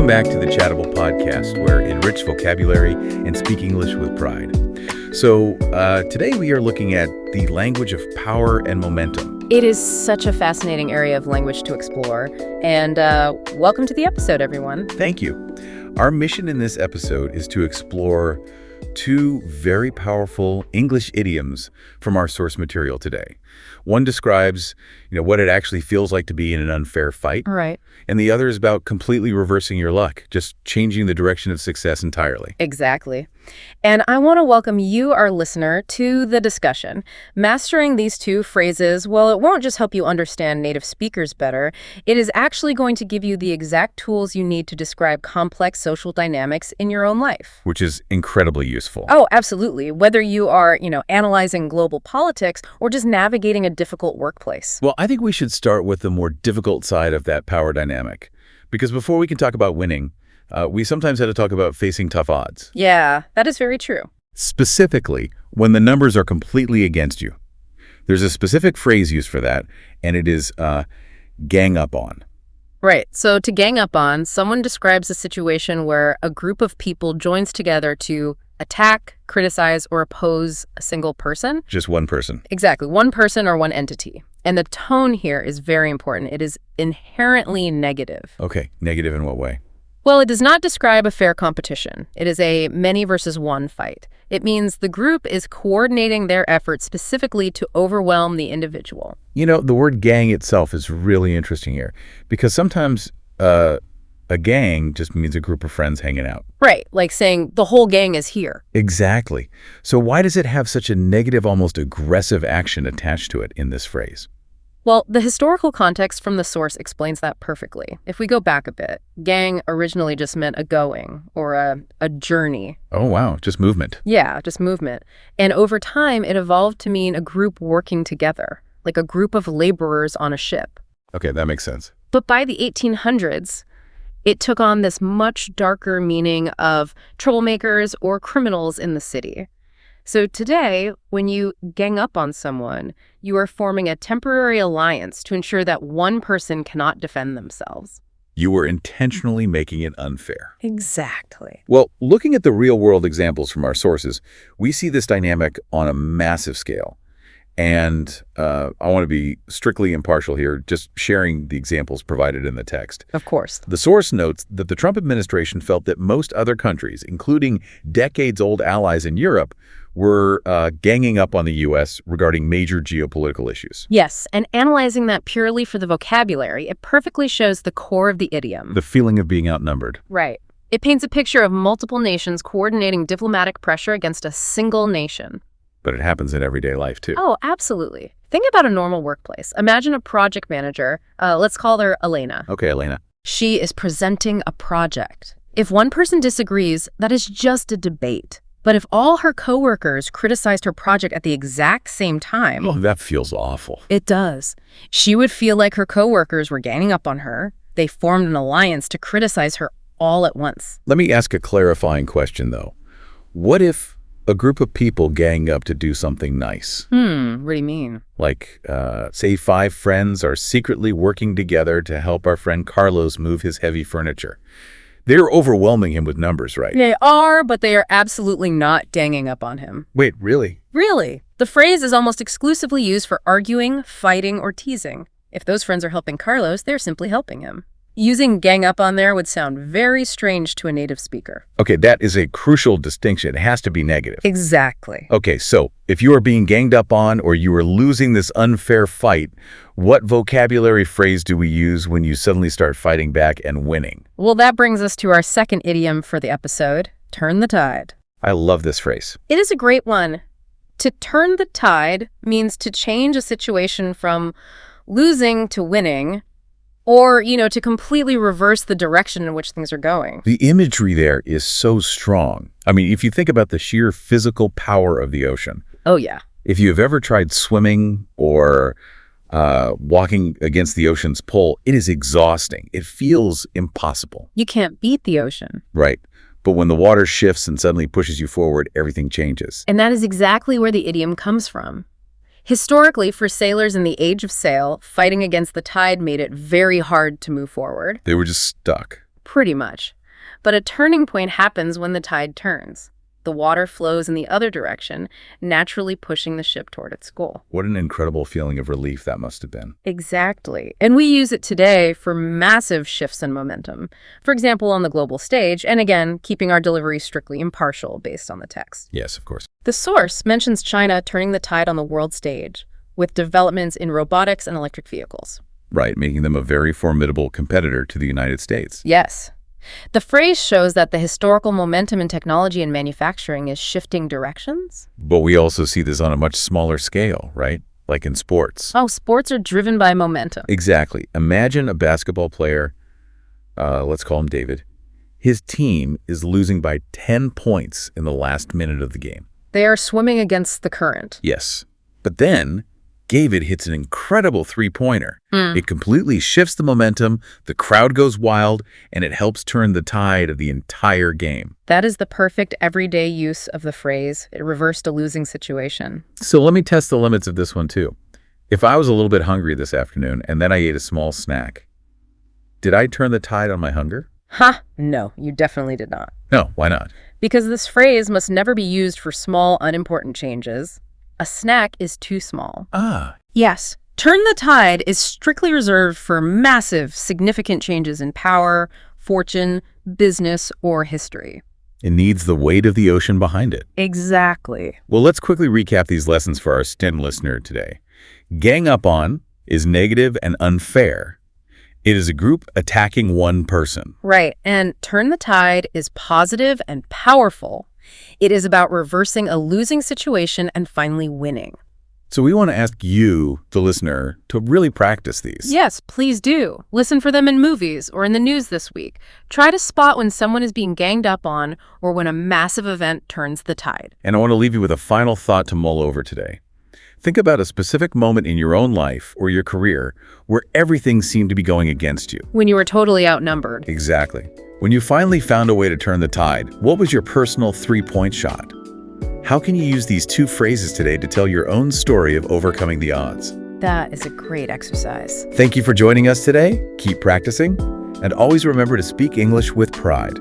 Welcome back to the Chattable podcast, where enrich vocabulary and speak English with pride. So today we are looking at the language of power and momentum. It is such a fascinating area of language to explore, and welcome to the episode, everyone. Thank you. Our mission in this episode is to explore two very powerful English idioms from our source material today. One describes, what it actually feels like to be in an unfair fight. Right. And the other is about completely reversing your luck, just changing the direction of success entirely. Exactly. And I want to welcome you, our listener, to the discussion. Mastering these two phrases, well, it won't just help you understand native speakers better. It is actually going to give you the exact tools you need to describe complex social dynamics in your own life. Which is incredibly useful. Oh, absolutely. Whether you are, analyzing global politics or just navigating a difficult workplace. Well, I think we should start with the more difficult side of that power dynamic. Because before we can talk about winning, we sometimes have to talk about facing tough odds. Yeah, that is very true. Specifically, when the numbers are completely against you. There's a specific phrase used for that, and it is gang up on. Right. So to gang up on, someone describes a situation where a group of people joins together to attack, criticize, or oppose a single person. Just one person. Exactly. One person or one entity. And the tone here is very important. It is inherently negative. Okay. Negative in what way? Well, it does not describe a fair competition. It is a many versus one fight. It means the group is coordinating their efforts specifically to overwhelm the individual. The word gang itself is really interesting here because sometimes a gang just means a group of friends hanging out. Right, like saying the whole gang is here. Exactly. So why does it have such a negative, almost aggressive action attached to it in this phrase? Well, the historical context from the source explains that perfectly. If we go back a bit, gang originally just meant a going or a journey. Oh, wow. Just movement. Yeah, just movement. And over time, it evolved to mean a group working together, like a group of laborers on a ship. Okay, that makes sense. But by the 1800s, it took on this much darker meaning of troublemakers or criminals in the city. So today, when you gang up on someone, you are forming a temporary alliance to ensure that one person cannot defend themselves. You were intentionally making it unfair. Exactly. Well, looking at the real-world examples from our sources, we see this dynamic on a massive scale. And I want to be strictly impartial here, just sharing the examples provided in the text. Of course. The source notes that the Trump administration felt that most other countries, including decades-old allies in Europe, were ganging up on the U.S. regarding major geopolitical issues. Yes, and analyzing that purely for the vocabulary, it perfectly shows the core of the idiom. The feeling of being outnumbered. Right. It paints a picture of multiple nations coordinating diplomatic pressure against a single nation. But it happens in everyday life, too. Oh, absolutely. Think about a normal workplace. Imagine a project manager. Let's call her Elena. Okay, Elena. She is presenting a project. If one person disagrees, that is just a debate. But if all her coworkers criticized her project at the exact same time... Oh, that feels awful. It does. She would feel like her coworkers were ganging up on her. They formed an alliance to criticize her all at once. Let me ask a clarifying question, though. What if a group of people gang up to do something nice? What do you mean? Like, say 5 friends are secretly working together to help our friend Carlos move his heavy furniture. They're overwhelming him with numbers, right? They are, but they are absolutely not ganging up on him. Wait, really? Really? The phrase is almost exclusively used for arguing, fighting, or teasing. If those friends are helping Carlos, they're simply helping him. Using gang up on there would sound very strange to a native speaker. Okay, that is a crucial distinction. It has to be negative. Exactly. Okay, so if you are being ganged up on or you are losing this unfair fight, what vocabulary phrase do we use when you suddenly start fighting back and winning? Well, that brings us to our second idiom for the episode, turn the tide. I love this phrase. It is a great one. To turn the tide means to change a situation from losing to winning, or, to completely reverse the direction in which things are going. The imagery there is so strong. I mean, if you think about the sheer physical power of the ocean. Oh, yeah. If you have ever tried swimming or walking against the ocean's pole, it is exhausting. It feels impossible. You can't beat the ocean. Right. But when the water shifts and suddenly pushes you forward, everything changes. And that is exactly where the idiom comes from. Historically, for sailors in the age of sail, fighting against the tide made it very hard to move forward. They were just stuck. Pretty much. But a turning point happens when the tide turns. The water flows in the other direction, naturally pushing the ship toward its goal. What an incredible feeling of relief that must have been. Exactly. And we use it today for massive shifts in momentum. For example, on the global stage, and again, keeping our delivery strictly impartial based on the text. Yes, of course. The source mentions China turning the tide on the world stage, with developments in robotics and electric vehicles. Right, making them a very formidable competitor to the United States. Yes. The phrase shows that the historical momentum in technology and manufacturing is shifting directions. But we also see this on a much smaller scale, right? Like in sports. Oh, sports are driven by momentum. Exactly. Imagine a basketball player, let's call him David. His team is losing by 10 points in the last minute of the game. They are swimming against the current. Yes. But then David hits an incredible three-pointer. It completely shifts the momentum, the crowd goes wild, and it helps turn the tide of the entire game. That is the perfect everyday use of the phrase. It reversed a losing situation. So let me test the limits of this one too. If I was a little bit hungry this afternoon and then I ate a small snack, did I turn the tide on my hunger? No, you definitely did not. No, why not? Because this phrase must never be used for small, unimportant changes. A snack is too small. Yes. Turn the tide is strictly reserved for massive, significant changes in power, fortune, business, or history. It needs the weight of the ocean behind it. Exactly. Well, let's quickly recap these lessons for our STEM listener today. Gang up on is negative and unfair. It is a group attacking one person. Right. And turn the tide is positive and powerful. It is about reversing a losing situation and finally winning. So we want to ask you, the listener, to really practice these. Yes, please do. Listen for them in movies or in the news this week. Try to spot when someone is being ganged up on or when a massive event turns the tide. And I want to leave you with a final thought to mull over today. Think about a specific moment in your own life or your career where everything seemed to be going against you. When you were totally outnumbered. Exactly. When you finally found a way to turn the tide, what was your personal three-point shot? How can you use these two phrases today to tell your own story of overcoming the odds? That is a great exercise. Thank you for joining us today. Keep practicing, and always remember to speak English with pride.